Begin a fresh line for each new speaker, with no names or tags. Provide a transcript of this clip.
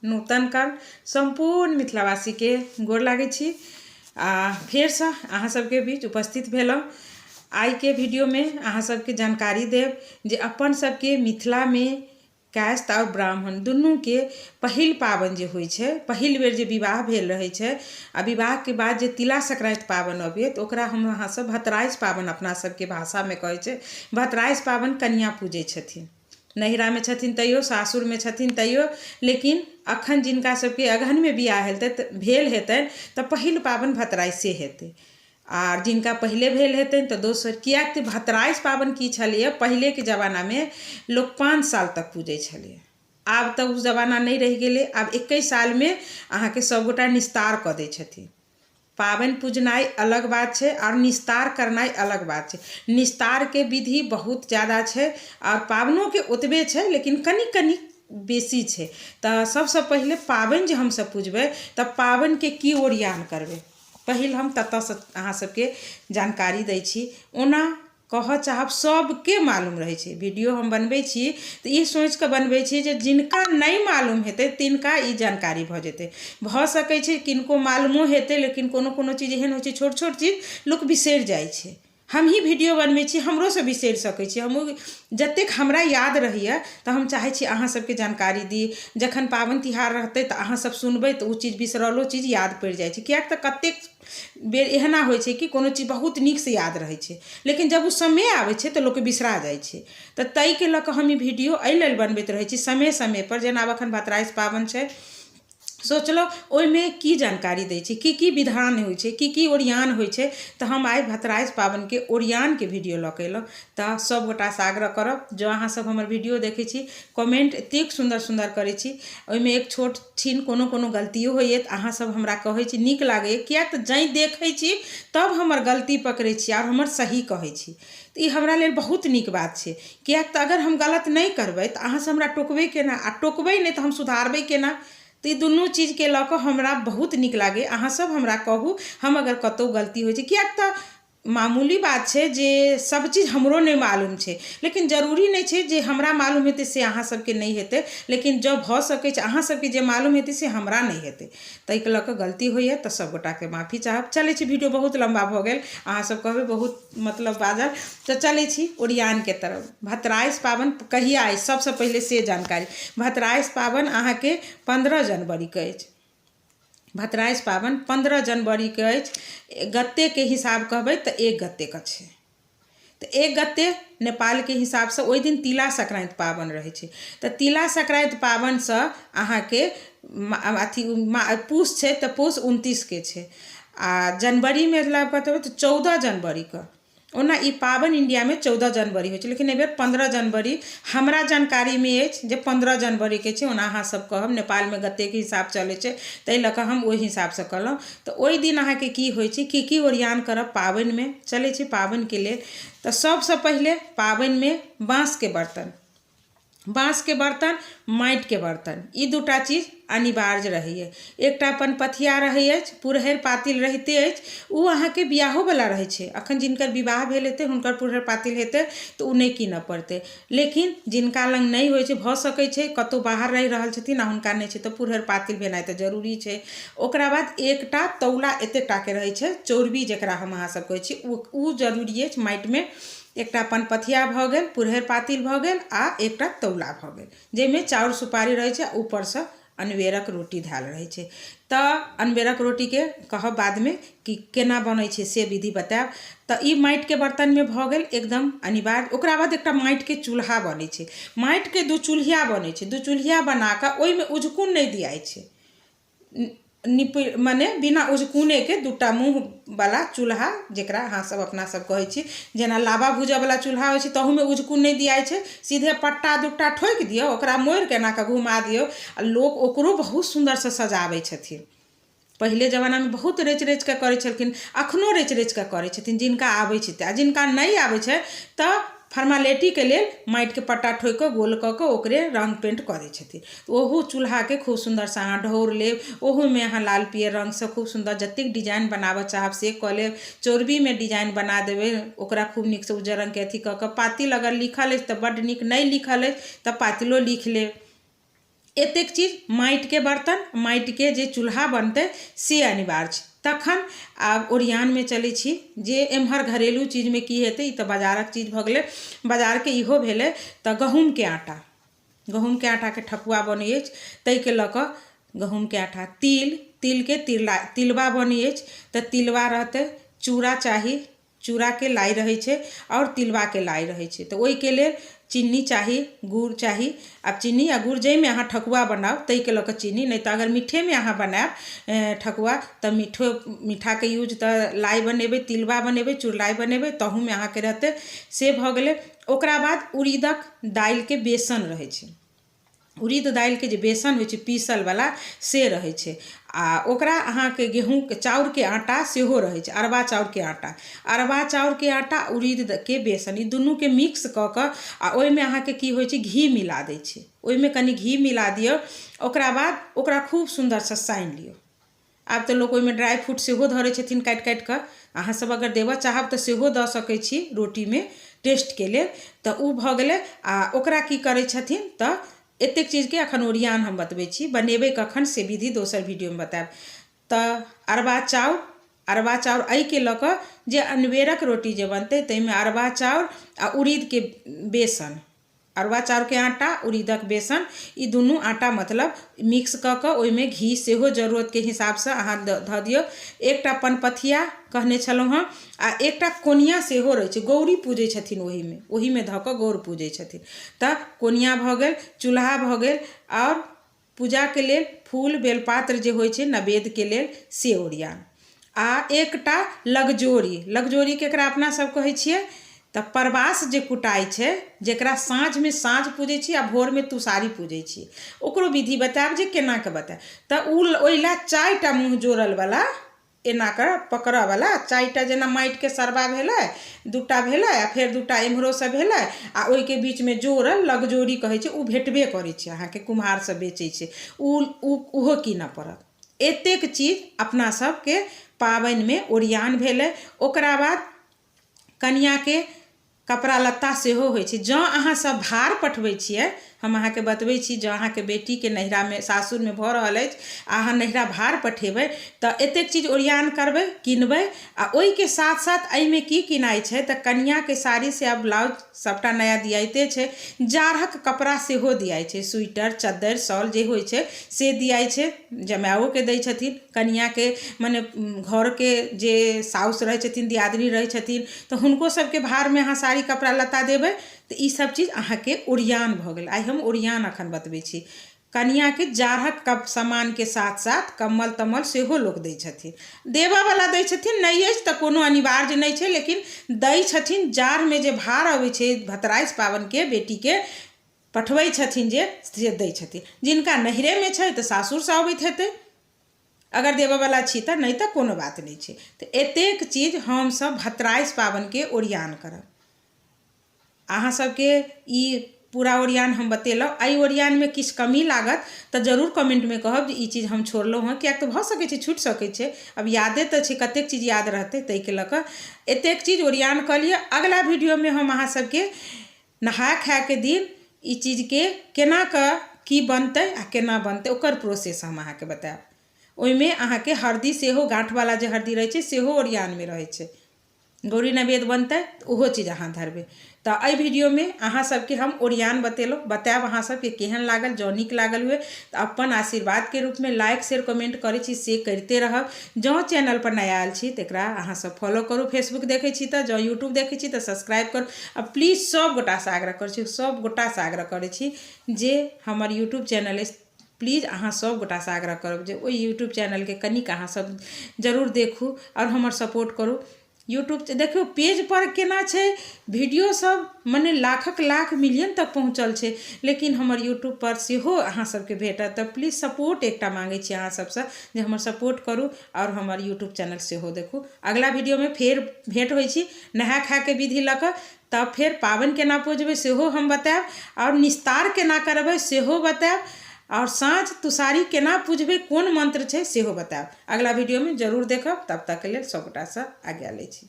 नूतन काल संपूर्ण मिथिलावासी के गोर लागै छी। फेर से अहाँ सबके बीच उपस्थित भेलहुँ। आई के वीडियो में अहाँ सबके जानकारी देव जे अपन सबके मिथिला में कायस्थ और ब्राह्मण दुनू के पहिल पाबनि जे होइ छै, पहिल बेर जे विवाह भेल रहै छै आ विवाह के बाद जे तिला संक्रांति पाबनि अबैत ओकरा हम अहाँ सब भतराइस पाबनि अपना सबके भाषा में कहै छै। भतराइस पाबनि कन्या पूजै छथिन, नैहरा में छथिन तैयो, सासुर में छथिन तैयो, लेकिन अखन जिनका सबके अगहन में बियाह भेल हेतै तऽ पहिल पाबनि भतराइसे हेतै आर जिनका पहले भेल हेतै तऽ दोसर। कियाक तऽ भतराइस पाबनि की छलिए, पहले के जमाना में लोग 5 साल तक पूजै छलिए। आब तऽ उस जमाना नहीं रह गेलै। आब 21 साल में अहाँ के सब गोटा निस्तार कऽ दै छथिन। पाबनि पूजनाइ अलग बात छै और निस्तार करनाइ अलग बात छै। निस्तार के विधि बहुत ज़्यादा छै और पाबनों के ओतबे छै, लेकिन कनी कनी बेसी छै। तऽ सबसे पहले पाबनि जे हमसब पूजबै तऽ पाबनि के की ओरियान करबै, पहिल हम ततऽ अहाँ सबके जानकारी दै छी। ओना कह चाहब सबके मालूम रहे छै, वीडियो हम बनबै छी तऽ ई सोच के बनबै छी जे जिनका नहीं मालूम हेतै तिनका ई जानकारी भऽ जेतै। भऽ सकै छै किनको मालूमो हेतै, लेकिन कोनो कोनो चीज एहन होइ छै, छोट छोट चीज लोक बिसरि जाइ छै। हम ही वीडियो बनबै छी, हमरो से बिसरि सकै छी। हम जतेक हमरा याद रहैया तऽ हम चाहै छी अहाँ सबके जानकारी दी। जखन पाबनि तिहार रहतै तऽ अहाँ सब सुनबै तऽ ओ चीज बिसरलो चीज याद पड़ि जाइ छै। कियाक तऽ कतेक बेर एहना होइ छै कि कोनो चीज बहुत नीक से याद रहै छै, लेकिन जब ओ समय आबै छै तऽ लोक बिसरा जाइ छै। तऽ ताहि के लऽ कऽ हम ई वीडियो एहि लेल बनबैत रहै छी समय समय पर। जेना आब एखन भतराइस पाबनि छै, सोचलहुँ ओहिमे की जानकारी दै छी, की विधान होइ छै, की ओरियान होइ छै। तऽ हम आइ भतराइस पाबनि के ओरियान के वीडियो लऽ के अयलहुँ। तऽ सब गोटा से आग्रह करब जो अहाँ सब हमर वीडियो देखै छी कमेंट एतेक सुंदर सुंदर करै छी, ओहिमे एक छोट छीन कोनो कोनो गलतियो होइए तऽ अहाँ सब हमरा कहै छी, नीक लागैए। कियाक तऽ जैं देखै छी तब हमर गलती पकड़ै छी और हमर सही कहै छी। तऽ ई हमरा लेल बहुत नीक बात छै। कियाक तऽ अगर हम गलत नहीं करबै तऽ अहाँ सब हमरा टोकबै केना, आ टोकबै नहीं तऽ हम सुधारबै केना। तऽ ई दुनू चीज के लऽ कऽ हमरा बहुत नीक लागैए। अहाँ सब हमरा कहू हम अगर कतौ गलती होइ छै। कियाक तऽ मामूली बात छै जे सब चीज हमरो नहीं मालूम छै, लेकिन जरूरी नहीं छै जे हमरा मालूम हेतै से अहाँ सबके नहीं हेतै। लेकिन जब भऽ सकै छै अहाँ सबके जे मालूम हेतै से हमरा नहीं हेतै, ताहि के लऽ कऽ गलती होइए तऽ सब गोटा के माफी चाहब। चलै छी, वीडियो बहुत लंबा भऽ गेल, अहाँ सब कहबै बहुत मतलब बाजल, तऽ चलै छी ओरियान के तरफ। भतराइस पाबनि कहिया अछि सबसे पहले से जानकारी। भतराइस पाबनि अहाँ के 15 जनवरी के अछि। भतराइस पाबनि 15 जनवरी के अछि। गत्ते के हिसाब कहबै तऽ 1 गत्ते के छै। तऽ 1 गत्ते नेपाल के हिसाब से ओहि दिन तिला संक्रांति पाबनि रहै छै। तऽ तिला संक्रांति पाबनि से अहाँ के अथी पूस छै तऽ पूस 29 के छै। आ जनवरी में बतेबै तऽ 14 जनवरी के। ओना ई पाबनि इंडिया में 14 जनवरी होइ छै, लेकिन एहि बेर 15 जनवरी हमरा जानकारी में अछि जे 15 जनवरी के छै। ओना अहाँ सब कहब नेपाल में गत्ते के हिसाब चलै छै, ताहि लऽ कऽ हम ओहि हिसाब से कहलहुँ। तऽ ओहि दिन अहाँ के की होइ छै, की ओरियान करब पाबनि में, चलै छी पाबनि के लेल। तऽ सबसे पहले पाबनि में बाँस के बर्तन, बाँस के बर्तन, माटि के बर्तन, ई दूटा चीज अनिवार्य रहैए। एकटा पनपथिया रहै अछि, पुरहरि पातिल रहिते अछि। ओ अहाँ के बियाहो वाला रहै छै। अखन जिनकर विवाह भेल हेतै हुनकर पुरहरि पातिल हेतै तऽ ओ नहीं कीनऽ पड़तै। लेकिन जिनका लग नहीं होइ छै, भऽ सकै छै कतौ बाहर रहि रहल छथिन आ हुनका नहीं छै, तऽ पुरहरि पातिल भेनाइ तऽ जरूरी छै। ओकरा बाद एकटा तौला एतेटा के रहै छै, चौरबी जेकरा हम अहाँ सब कहै छी, ओ जरूरी अछि माटि में। एकटा पनपथिया भऽ गेल, पुरहरि पातिल भऽ गेल आ एकटा तौला भऽ गेल, जाहिमे चाउर सुपारी रहै छै, ऊपर से अनबेरक रोटी धैल रहै छै। तऽ अनबेरक रोटी के कहब बाद में कि केना बनै छै से विधि बतायब। तऽ ई माटि के बर्तन में भऽ गेल एकदम अनिवार्य। ओकरा बाद एकटा माटि के चूल्हा बनै छै। माटि के 2 चूल्हिया बनै छै। 2 चूल्हिया बना कऽ ओहिमे उजकुन नहीं दियाइ छै। मने बिना उजकुने के 2टा मुँह वाला चूल्हा, जेकरा अहाँ सब अपना सब कहै छी, जेना लावा भूजऽ वाला चूल्हा होइ छै तहू में उजकुन नहीं दियाइ छै। सीधे पट्टा 2टा ठोकि दियौ, ओकरा मोड़ि के एना कऽ घुमा दियौ आ लोक ओकरो बहुत सुंदर से सजाबै छथिन। पहिले जमाना में बहुत रचि रचि के करै छलखिन, अखनो रचि रचि के करै छथिन जिनका आबै छै। आ जिनका नहीं आबै छै तऽ फॉर्मेलिटी के लेल माटि के पट्टा ठोकि कऽ गोल कऽ कऽ ओकरे रंग पेंट कऽ दै छथिन। तऽ ओहू चूल्हा के खूब सुंदर से अहाँ ढौर लेब, ओहू में अहाँ लाल पियर रंग से खूब सुंदर जतेक डिजाइन बनाबऽ चाहब से कऽ लेब। चौरबी में डिजाइन बना देबै, ओकरा खूब नीक से उज्जर रंग के अथी कऽ कऽ। पातिल अगर लिखल अछि तऽ बड्ड नीक, नहीं लिखल अछि तऽ पातिलो लिख लेब। एतेक चीज माटि के बर्तन, माटि के जे चूल्हा बनतै से अनिवार्य छै। तखन आब ओरियान में चलै छी जे एम्हर घरेलू चीज में की हेतै, ई तऽ बाजारक चीज भऽ गेलै। बाजार के इहो भेलै तऽ गहूम के आटा, गहूम के आटा के ठकुआ बनै अछि, ताहि के लऽ कऽ गहूम के आटा, तिल के तिलबा बनै अछि, तऽ तिलबा रहतै, चूड़ा चाही, चूड़ा के लाई रहै छै और तिलबा के लाई रहै छै। तऽ ओहि के लेल चीनी चाही, गुड़ चाही। आब चीनी आ गुड़ जाहिमे अहाँ ठकुआ बनाउ ताहि के लऽ कऽ चीनी, नहीं तऽ अगर मीठे में अहाँ बनायब ठकुआ तऽ मीठा के यूज, तऽ लाई बनेबै, तिलबा बनेबै, चूड़लाई बनेबै, तहू में अहाँ के रहतै। से भऽ गेलै। ओकरा बाद उड़ीदक दालि के बेसन रहै छै, उड़ीद दालि के जे बेसन होइ छै पीसल वाला से रहै छै। आ ओकरा अहाँ के गेहूँ के चाउर के आटा सेहो रहै छै, अरबा चाउर के आटा, अरबा चाउर के आटा, उड़ीद के बेसन, ई दुनू के मिक्स कऽ कऽ आ ओहि में अहाँ के की होइ छै, घी मिला दै छै। ओहि में कनि घी मिला दियौ, ओकरा बाद ओकरा खूब सुंदर से सानि लियौ। आब तऽ लोक ओहि में ड्राई फ्रूट सेहो धरै छथिन काटि काटि कऽ, अहाँ सब अगर देबऽ चाहब तऽ सेहो दऽ सकै छी रोटी में टेस्ट के लेल। तऽ उ भऽ गेलै। आ ओकरा की करै छथिन तऽ एतेक चीज के अखन ओरियान हम बतबै छी, बनेबै कखन से विधि दोसर वीडियो में बतायब। तऽ अरबा चाउर एहि के लऽ कऽ जे अनबेरक रोटी जे बनतै ताहिमे अरबा चाउर आ उड़ीद के बेसन, अरबा चाउर के आटा, उड़ीदक बेसन, ई दुनू आटा मतलब मिक्स कऽ कऽ ओहि में घी सेहो जरूरत के हिसाब से अहाँ धऽ दियौ। एकटा पनपथिया कहने छलहुँ हँ, आ एकटा कोनिया सेहो रहै छै, गौरी पूजै छथिन ओहि में धऽ कऽ गौर पूजै छथिन। तऽ कोनिया भऽ गेल, चूल्हा भऽ गेल, और पूजा के लेल फूल बेलपात्र जे होइ छै नैवेद्य के लेल से ओरियान। आ एकटा लगजोरी केकरा अपना सब कहै छियै तऽ परबास जे कुटाइ छै, जेकरा साँझ में साँझ पूजै छी आ भोर में तुषारी पूजै छी, ओकरो विधि बतायब जे केना के बतायब। तऽ ओहि ला 4टा मुँह जोड़ल वाला, एना कर पकड़ऽ वाला 4टा, जेना माटि के सरबा भेलै, 2टा भेलै आ फेर 2टा एम्हरो से भेलै, आ ओहि के बीच में जोड़ल लगजोरी कहै छै। उ भेटबे करै छै, अहाँ के कुम्हार सब बेचै छै, उहो कीनऽ पड़त। एतेक चीज अपना सब के पाबनि में ओरियान भेलै। ओकरा बाद कनिया के कपड़ा लत्ता सेहो होइ छै। जँ अहाँ सब भार पठबै छियै, हम अहाँ के बतबै छी, जँ अहाँ के बेटी के नैहरा में सासुर में भऽ रहल अछि, अहाँ नैहरा भार पठेबै तऽ एतेक चीज ओरियान करबै, किनबै। आ ओहि के साथ साथ एहि में की किनाइ छै तऽ कनिया के साड़ी से अब ब्लाउज सबटा नया दियाइते छै, जाड़क कपड़ा सेहो दियाइ छै, स्वेटर, चद्दर, शॉल जे होइ छै से दियाइ छै। जमाओ के दै छथिन, कनिया के मने घर के जे साउस रहै छथिन, दियादनी रहै छथिन, तऽ हुनको सबके भार में अहाँ साड़ी कपड़ा लत्ता देबै। तऽ ई सब चीज अहाँ के ओरियान भऽ गेल। आइ हम ओरियान अखन बतबै छी। कनिया के जाड़क सामान के साथ साथ कम्बल तम्बल सेहो लोक दै छथिन, देबऽ वाला दै छथिन, नहीं अछि तऽ कोनो अनिवार्य नहीं छै, लेकिन दै छथिन। जाड़ में जे भार अबै छै भतराइस पाबनि के, बेटी के पठबै छथिन जे, से दै छथिन। जिनका नैहरे में छै तऽ सासुर से अबैत हेतै, अगर देबऽ वाला छी तऽ, नहीं तऽ कोनो बात नहीं छै। तऽ एतेक चीज हम सब भतराइस पाबनि के ओरियान करब। अहाँ सबके ई पूरा ओरियान हम बतेलहुँ। एहि ओरियान में किछु कमी लागत तऽ जरूर कमेंट में कहब जे ई चीज हम छोड़लहुँ हँ, किएक तऽ भऽ सकै छै छूटि सकै छै। अब यादे तऽ छै, कतेक चीज याद रहतै, ताहि के लऽ कऽ एतेक चीज ओरियान कऽ लिअ। अगला वीडियो में हम अहाँ सबके नहाय खाय के दिन ई चीज के केना कऽ की बनतै आ केना बनतै ओकर प्रोसेस हम अहाँ के बतायब। ओहि में अहाँ के हरदी सेहो, गाँठ वाला जे हरदी रहै छै सेहो ओरियान में रहै छै। गौरी नैवेद्य बनतै तऽ ओहो चीज अहाँ धरबै। तऽ एहि वीडियो में अहाँ सबके हम ओरियान बतेलहुँ, बतायब अहाँ सबके केहन लागल। जँ नीक लागल हुए तऽ अपन आशीर्वाद के रूप में लाइक शेयर कमेंट करै छी से करिते रहब। जँ चैनल पर नया आयल छी तकरा अहाँ सब फॉलो करू, फेसबुक देखै छी तऽ, जँ यूट्यूब देखै छी तऽ सब्सक्राइब करू। आ प्लीज सब गोटा से आग्रह करै छी, सब गोटा से आग्रह करै छी जे हमर यूट्यूब चैनल अछि, प्लीज अहाँ सब गोटा से आग्रह करब जे ओहि यूट्यूब चैनल के कनिक अहाँ सब जरूर देखू और हमर सपोर्ट करू। यूट्यूब देखियौ पेज पर केना छै, वीडियो सब मने लाखक लाख मिलियन तक पहुँचल छै, लेकिन हमर यूट्यूब पर सेहो अहाँ सबके भेटत। तऽ प्लीज सपोर्ट एकटा मांगै छी अहाँ सबसे जे हमर सपोर्ट करू और हमर यूट्यूब चैनल सेहो देखू। अगला वीडियो में फेर भेंट होइ छी नहाय खाय के विधि लऽ कऽ। तब फेर पाबनि केना पूजबै सेहो हम बतायब, और निस्तार केना करबै सेहो बतायब, और साँझ तुषारी केना पूजबै, कोन मंत्र छै सेहो बतायब। अगला वीडियो में जरूर देखब। तब तक के लेल सब गोटा से आज्ञा लै छी।